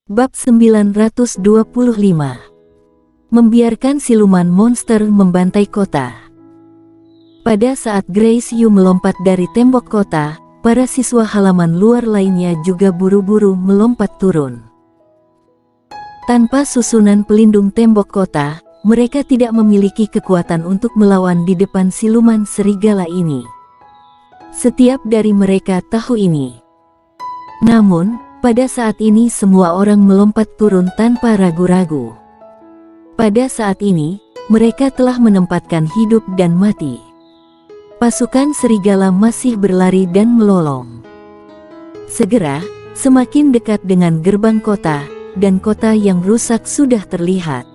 Bab 925. Membiarkan siluman monster membantai kota. Pada saat Grace Yu melompat dari tembok kota, para siswa halaman luar lainnya juga buru-buru melompat turun. Tanpa susunan pelindung tembok kota, mereka tidak memiliki kekuatan untuk melawan di depan siluman serigala ini. Setiap dari mereka tahu ini. Namun, pada saat ini semua orang melompat turun tanpa ragu-ragu. Pada saat ini, mereka telah menempatkan hidup dan mati. Pasukan serigala masih berlari dan melolong. Segera, semakin dekat dengan gerbang kota, dan kota yang rusak sudah terlihat.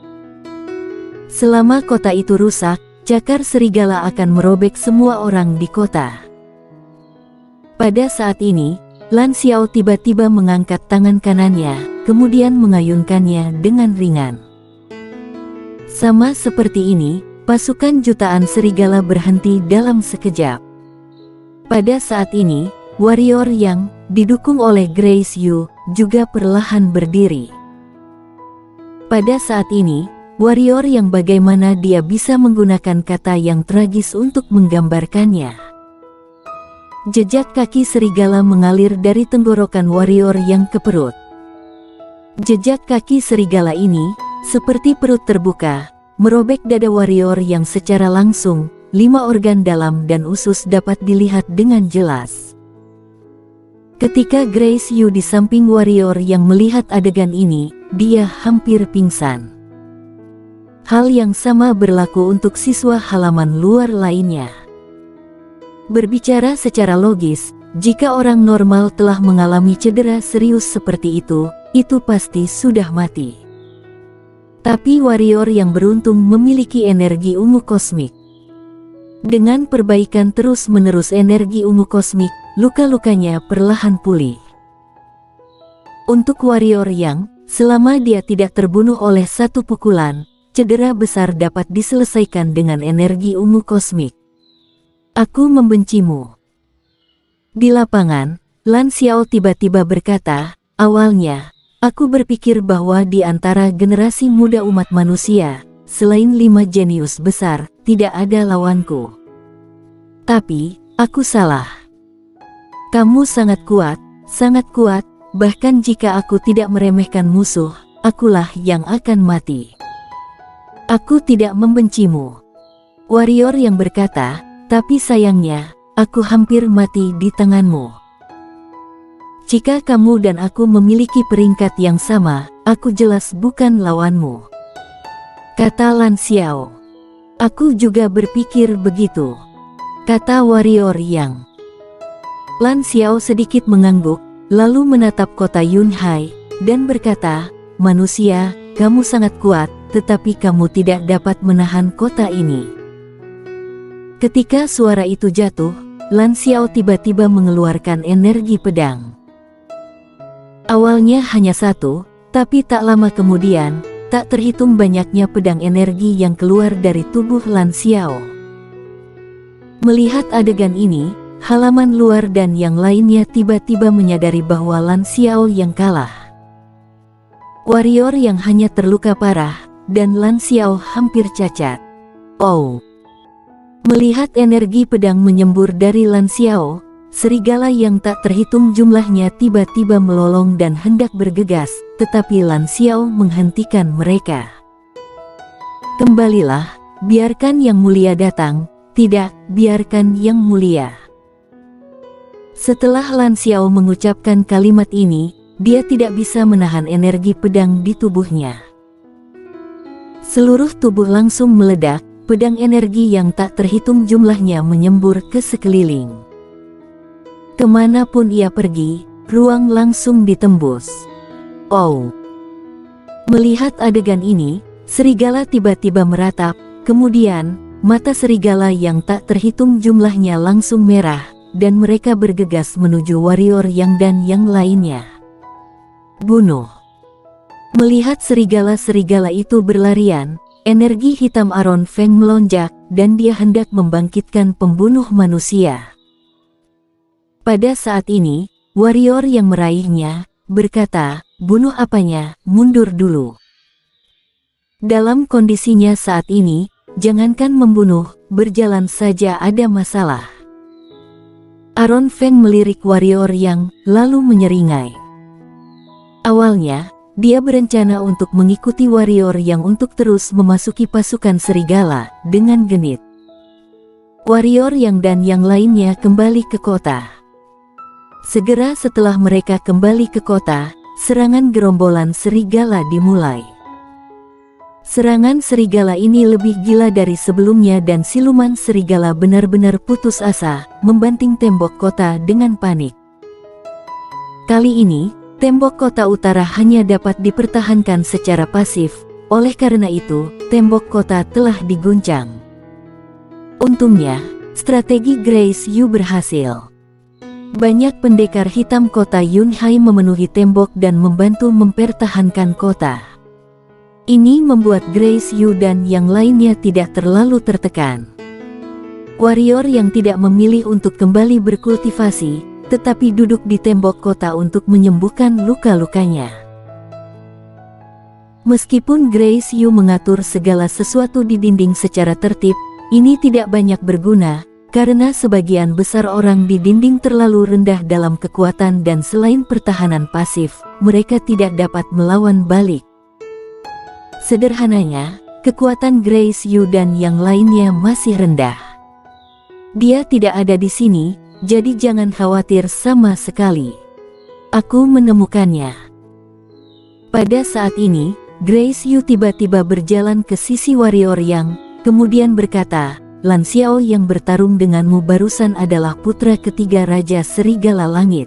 Selama kota itu rusak, cakar serigala akan merobek semua orang di kota. Pada saat ini, Lan Xiao tiba-tiba mengangkat tangan kanannya, kemudian mengayunkannya dengan ringan. Sama seperti ini, pasukan jutaan serigala berhenti dalam sekejap. Pada saat ini, warrior yang didukung oleh Grace Yu juga perlahan berdiri. Pada saat ini, warrior yang bagaimana dia bisa menggunakan kata yang tragis untuk menggambarkannya. Jejak kaki serigala mengalir dari tenggorokan warrior yang ke perut. Jejak kaki serigala ini, seperti perut terbuka, merobek dada warrior yang secara langsung, 5 organ dalam dan usus dapat dilihat dengan jelas. Ketika Grace Yu di samping warrior yang melihat adegan ini, dia hampir pingsan. Hal yang sama berlaku untuk siswa halaman luar lainnya. Berbicara secara logis, jika orang normal telah mengalami cedera serius seperti itu pasti sudah mati. Tapi warrior yang beruntung memiliki energi ungu kosmik. Dengan perbaikan terus-menerus energi ungu kosmik, luka-lukanya perlahan pulih. Untuk warrior yang, selama dia tidak terbunuh oleh satu pukulan, cedera besar dapat diselesaikan dengan energi ungu kosmik. Aku membencimu. Di lapangan, Lan Xiao tiba-tiba berkata, awalnya, aku berpikir bahwa di antara generasi muda umat manusia, selain 5 jenius besar, tidak ada lawanku. Tapi, aku salah. Kamu sangat kuat, bahkan jika aku tidak meremehkan musuh, akulah yang akan mati. Aku tidak membencimu. Warrior yang berkata, tapi sayangnya, aku hampir mati di tanganmu. Jika kamu dan aku memiliki peringkat yang sama, aku jelas bukan lawanmu. Kata Lan Xiao. Aku juga berpikir begitu. Kata warrior yang. Lan Xiao sedikit mengangguk, lalu menatap kota Yunhai, dan berkata, manusia, kamu sangat kuat, tetapi kamu tidak dapat menahan kota ini. Ketika suara itu jatuh, Lan Xiao tiba-tiba mengeluarkan energi pedang. Awalnya hanya 1, tapi tak lama kemudian, tak terhitung banyaknya pedang energi yang keluar dari tubuh Lan Xiao. Melihat adegan ini, halaman luar dan yang lainnya tiba-tiba menyadari bahwa Lan Xiao yang kalah. Warrior yang hanya terluka parah, dan Lan Xiao hampir cacat. Oh! Melihat energi pedang menyembur dari Lan Xiao, serigala yang tak terhitung jumlahnya tiba-tiba melolong dan hendak bergegas, tetapi Lan Xiao menghentikan mereka. Kembalilah, biarkan yang mulia datang, tidak, biarkan yang mulia. Setelah Lan Xiao mengucapkan kalimat ini, dia tidak bisa menahan energi pedang di tubuhnya. Seluruh tubuh langsung meledak. Pedang energi yang tak terhitung jumlahnya menyembur ke sekeliling. Kemanapun ia pergi, ruang langsung ditembus. Oh! Melihat adegan ini, serigala tiba-tiba meratap, kemudian, mata serigala yang tak terhitung jumlahnya langsung merah, dan mereka bergegas menuju warrior yang dan yang lainnya. Bunuh! Melihat serigala-serigala itu berlarian, energi hitam Aron Feng melonjak, dan dia hendak membangkitkan pembunuh manusia. Pada saat ini, warrior yang meraihnya, berkata, "Bunuh apanya, mundur dulu." Dalam kondisinya saat ini, jangankan membunuh, berjalan saja ada masalah. Aaron Feng melirik warrior yang lalu menyeringai. Awalnya, dia berencana untuk mengikuti warrior yang untuk terus memasuki pasukan serigala dengan genit. Warrior yang dan yang lainnya kembali ke kota. Segera setelah mereka kembali ke kota, serangan gerombolan serigala dimulai. Serangan serigala ini lebih gila dari sebelumnya dan siluman serigala benar-benar putus asa, membanting tembok kota dengan panik. Kali ini, tembok kota utara hanya dapat dipertahankan secara pasif, oleh karena itu, tembok kota telah diguncang. Untungnya, strategi Grace Yu berhasil. Banyak pendekar hitam kota Yunhai memenuhi tembok dan membantu mempertahankan kota. Ini membuat Grace Yu dan yang lainnya tidak terlalu tertekan. Warrior yang tidak memilih untuk kembali berkultivasi, tetapi duduk di tembok kota untuk menyembuhkan luka-lukanya. Meskipun Grace Yu mengatur segala sesuatu di dinding secara tertib, ini tidak banyak berguna, karena sebagian besar orang di dinding terlalu rendah dalam kekuatan dan selain pertahanan pasif, mereka tidak dapat melawan balik. Sederhananya, kekuatan Grace Yu dan yang lainnya masih rendah. Dia tidak ada di sini, jadi jangan khawatir sama sekali. Aku menemukannya. Pada saat ini, Grace Yu tiba-tiba berjalan ke sisi warrior yang kemudian berkata, "Lan Xiao yang bertarung denganmu barusan adalah putra ketiga Raja Serigala Langit.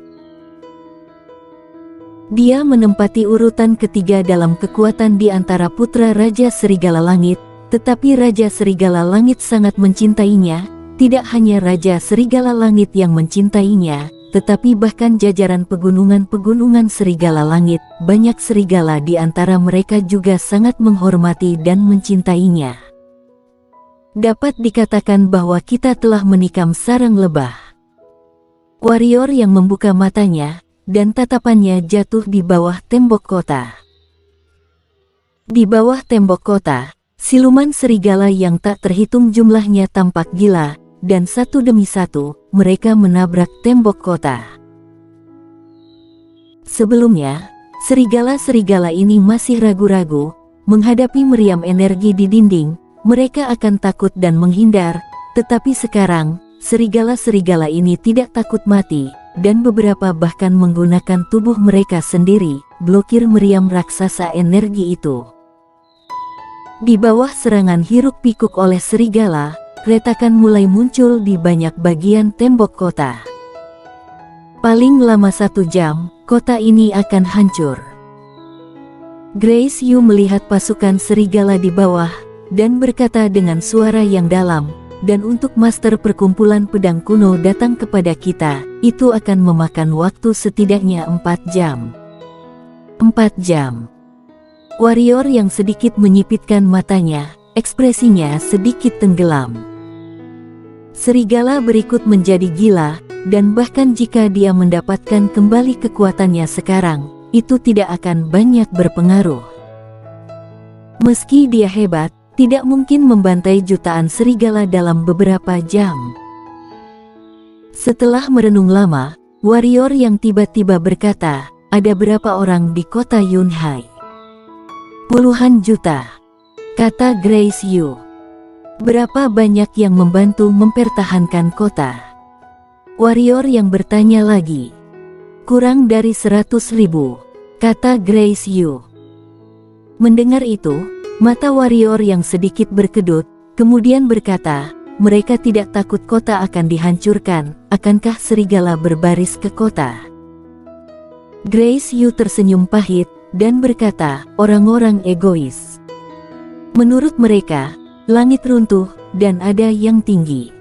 Dia menempati urutan ketiga dalam kekuatan di antara putra Raja Serigala Langit, tetapi Raja Serigala Langit sangat mencintainya, tidak hanya Raja Serigala Langit yang mencintainya, tetapi bahkan jajaran pegunungan-pegunungan Serigala Langit, banyak serigala di antara mereka juga sangat menghormati dan mencintainya. Dapat dikatakan bahwa kita telah menikam sarang lebah." Warrior yang membuka matanya, dan tatapannya jatuh di bawah tembok kota. Di bawah tembok kota, siluman serigala yang tak terhitung jumlahnya tampak gila, dan satu demi satu, mereka menabrak tembok kota. Sebelumnya, serigala-serigala ini masih ragu-ragu, menghadapi meriam energi di dinding, mereka akan takut dan menghindar, tetapi sekarang, serigala-serigala ini tidak takut mati, dan beberapa bahkan menggunakan tubuh mereka sendiri, blokir meriam raksasa energi itu. Di bawah serangan hiruk-pikuk oleh serigala, retakan mulai muncul di banyak bagian tembok kota. Paling lama 1 jam, kota ini akan hancur. Grace Yu melihat pasukan serigala di bawah, dan berkata dengan suara yang dalam, "Dan untuk master perkumpulan pedang kuno datang kepada kita, itu akan memakan waktu setidaknya 4 jam. 4 jam. Warrior yang sedikit menyipitkan matanya, ekspresinya sedikit tenggelam. Serigala berikut menjadi gila, dan bahkan jika dia mendapatkan kembali kekuatannya sekarang, itu tidak akan banyak berpengaruh. Meski dia hebat, tidak mungkin membantai jutaan serigala dalam beberapa jam." Setelah merenung lama, warrior yang tiba-tiba berkata, "Ada berapa orang di kota Yunhai?" "Puluhan juta," kata Grace Yu. "Berapa banyak yang membantu mempertahankan kota?" Warrior yang bertanya lagi. "Kurang dari 100.000, kata Grace Yu. Mendengar itu, mata warrior yang sedikit berkedut, kemudian berkata, "Mereka tidak takut kota akan dihancurkan, akankah serigala berbaris ke kota?" Grace Yu tersenyum pahit, dan berkata, "Orang-orang egois. Menurut mereka, langit runtuh, dan ada yang tinggi.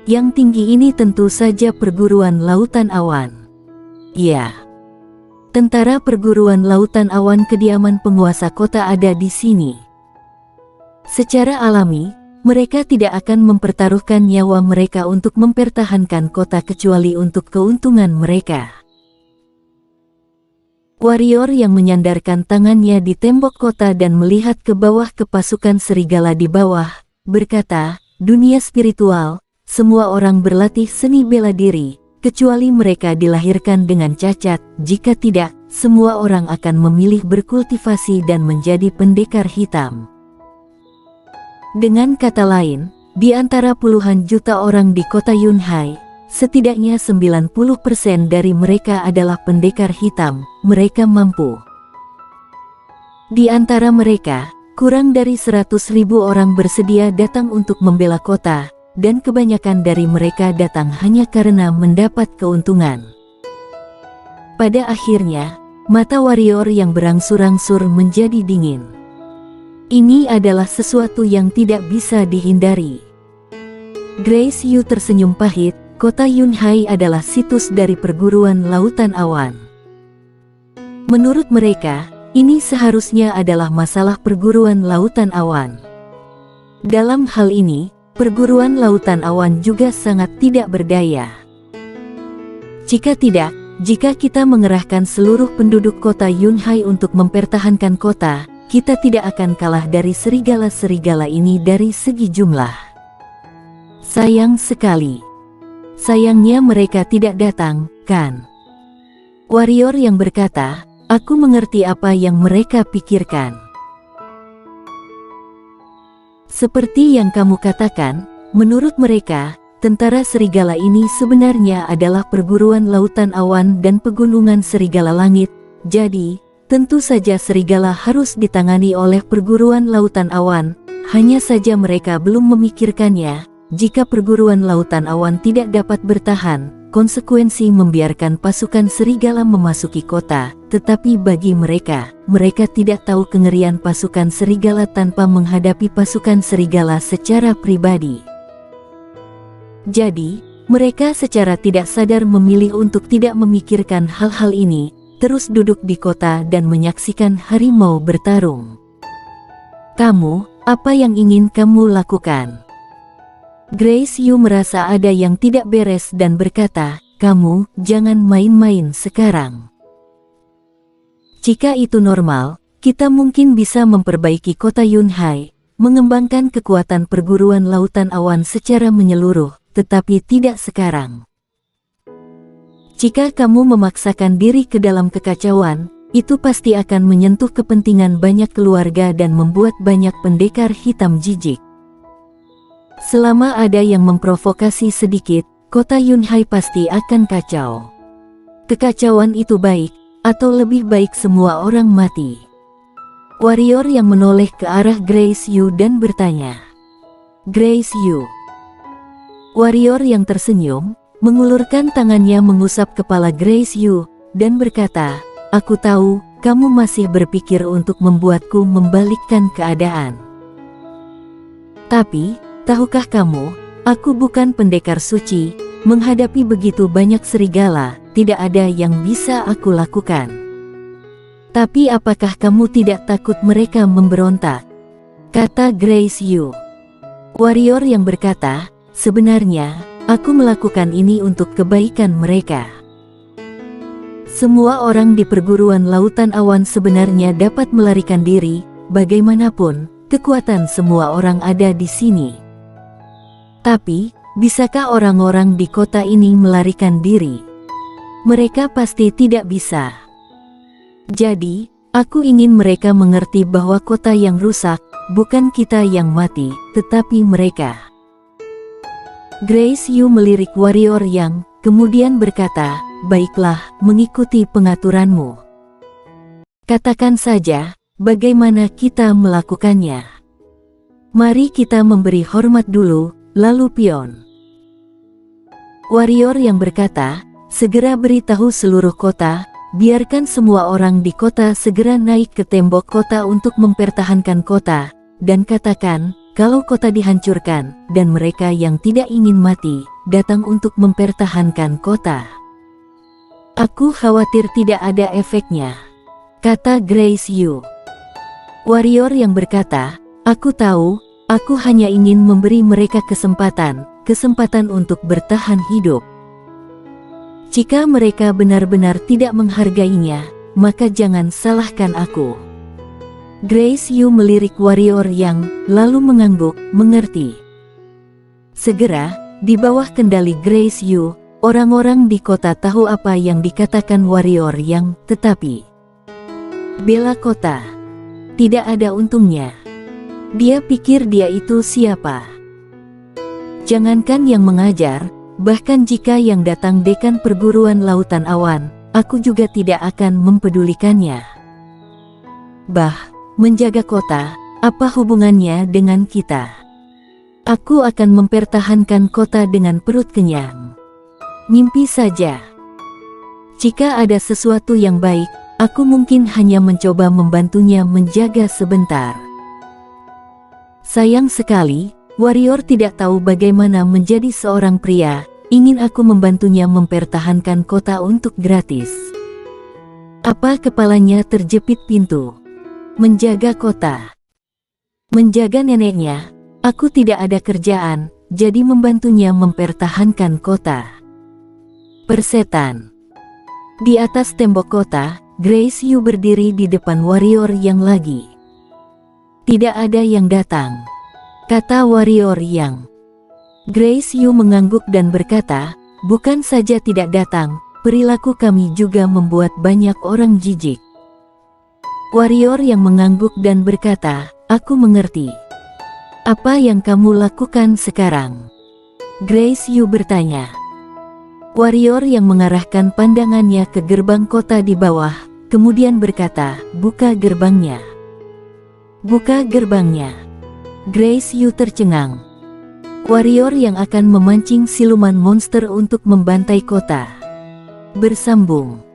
Yang tinggi ini tentu saja perguruan lautan awan. Ya. Tentara perguruan lautan awan kediaman penguasa kota ada di sini. Secara alami, mereka tidak akan mempertaruhkan nyawa mereka untuk mempertahankan kota kecuali untuk keuntungan mereka. Warrior yang menyandarkan tangannya di tembok kota dan melihat ke bawah ke pasukan serigala di bawah, berkata, dunia spiritual, semua orang berlatih seni bela diri, kecuali mereka dilahirkan dengan cacat, jika tidak, semua orang akan memilih berkultivasi dan menjadi pendekar hitam. Dengan kata lain, di antara puluhan juta orang di kota Yunhai, setidaknya 90% dari mereka adalah pendekar hitam, mereka mampu. Di antara mereka, kurang dari 100.000 orang bersedia datang untuk membela kota, dan kebanyakan dari mereka datang hanya karena mendapat keuntungan. Pada akhirnya, mata warrior yang berangsur-angsur menjadi dingin. Ini adalah sesuatu yang tidak bisa dihindari. Grace Yu tersenyum pahit. Kota Yunhai adalah situs dari perguruan lautan awan. Menurut mereka, ini seharusnya adalah masalah perguruan lautan awan. Dalam hal ini, perguruan lautan awan juga sangat tidak berdaya. Jika kita mengerahkan seluruh penduduk kota Yunhai untuk mempertahankan kota, kita tidak akan kalah dari serigala-serigala ini dari segi jumlah. Sayang sekali. Sayangnya mereka tidak datang, kan? Warrior yang berkata, aku mengerti apa yang mereka pikirkan. Seperti yang kamu katakan, menurut mereka, tentara serigala ini sebenarnya adalah perguruan lautan awan dan pegunungan serigala langit, jadi, tentu saja serigala harus ditangani oleh perguruan lautan awan, hanya saja mereka belum memikirkannya. Jika perguruan lautan awan tidak dapat bertahan, konsekuensi membiarkan pasukan serigala memasuki kota, tetapi bagi mereka tidak tahu kengerian pasukan serigala tanpa menghadapi pasukan serigala secara pribadi. Jadi, mereka secara tidak sadar memilih untuk tidak memikirkan hal-hal ini, terus duduk di kota dan menyaksikan harimau bertarung. Kamu, apa yang ingin kamu lakukan? Grace Yu merasa ada yang tidak beres dan berkata, kamu, jangan main-main sekarang. Jika itu normal, kita mungkin bisa memperbaiki kota Yunhai, mengembangkan kekuatan perguruan lautan awan secara menyeluruh, tetapi tidak sekarang. Jika kamu memaksakan diri ke dalam kekacauan, itu pasti akan menyentuh kepentingan banyak keluarga dan membuat banyak pendekar hitam jijik. Selama ada yang memprovokasi sedikit, kota Yunhai pasti akan kacau. Kekacauan itu baik, atau lebih baik semua orang mati. Warrior yang menoleh ke arah Grace Yu dan bertanya. Grace Yu. Warrior yang tersenyum, mengulurkan tangannya mengusap kepala Grace Yu, dan berkata, aku tahu, kamu masih berpikir untuk membuatku membalikkan keadaan. Tapi, tahukah kamu, aku bukan pendekar suci, menghadapi begitu banyak serigala, tidak ada yang bisa aku lakukan. Tapi apakah kamu tidak takut mereka memberontak? Kata Grace Yu. Warrior yang berkata, sebenarnya, aku melakukan ini untuk kebaikan mereka. Semua orang di perguruan lautan awan sebenarnya dapat melarikan diri, bagaimanapun, kekuatan semua orang ada di sini. Tapi, bisakah orang-orang di kota ini melarikan diri? Mereka pasti tidak bisa. Jadi, aku ingin mereka mengerti bahwa kota yang rusak, bukan kita yang mati, tetapi mereka. Grace Yu melirik warrior yang, kemudian berkata, baiklah, mengikuti pengaturanmu. Katakan saja, bagaimana kita melakukannya. Mari kita memberi hormat dulu, lalu pion. Warrior yang berkata, segera beritahu seluruh kota, biarkan semua orang di kota segera naik ke tembok kota untuk mempertahankan kota, dan katakan, kalau kota dihancurkan, dan mereka yang tidak ingin mati, datang untuk mempertahankan kota. Aku khawatir tidak ada efeknya, kata Grace Yu. Warrior yang berkata, aku tahu, aku hanya ingin memberi mereka kesempatan untuk bertahan hidup. Jika mereka benar-benar tidak menghargainya, maka jangan salahkan aku. Grace Yu melirik warrior yang lalu mengangguk, mengerti. Segera, di bawah kendali Grace Yu, orang-orang di kota tahu apa yang dikatakan warrior yang, tetapi bela kota. Tidak ada untungnya. Dia pikir dia itu siapa? Jangankan yang mengajar, bahkan jika yang datang dekan perguruan lautan awan, aku juga tidak akan mempedulikannya. Menjaga kota, apa hubungannya dengan kita? Aku akan mempertahankan kota dengan perut kenyang. Mimpi saja. Jika ada sesuatu yang baik, aku mungkin hanya mencoba membantunya menjaga sebentar. Sayang sekali, warrior tidak tahu bagaimana menjadi seorang pria. Ingin aku membantunya mempertahankan kota untuk gratis. Apa kepalanya terjepit pintu? Menjaga kota. Menjaga neneknya. Aku tidak ada kerjaan, jadi membantunya mempertahankan kota. Persetan. Di atas tembok kota, Grace Yu berdiri di depan warrior yang lagi. Tidak ada yang datang, kata warrior yang. Grace Yu mengangguk dan berkata, bukan saja tidak datang, perilaku kami juga membuat banyak orang jijik. Warrior yang mengangguk dan berkata, aku mengerti. Apa yang kamu lakukan sekarang? Grace Yu bertanya. Warrior yang mengarahkan pandangannya ke gerbang kota di bawah, kemudian berkata, buka gerbangnya. Buka gerbangnya. Grace Yu tercengang. Warrior yang akan memancing siluman monster untuk membantai kota. Bersambung.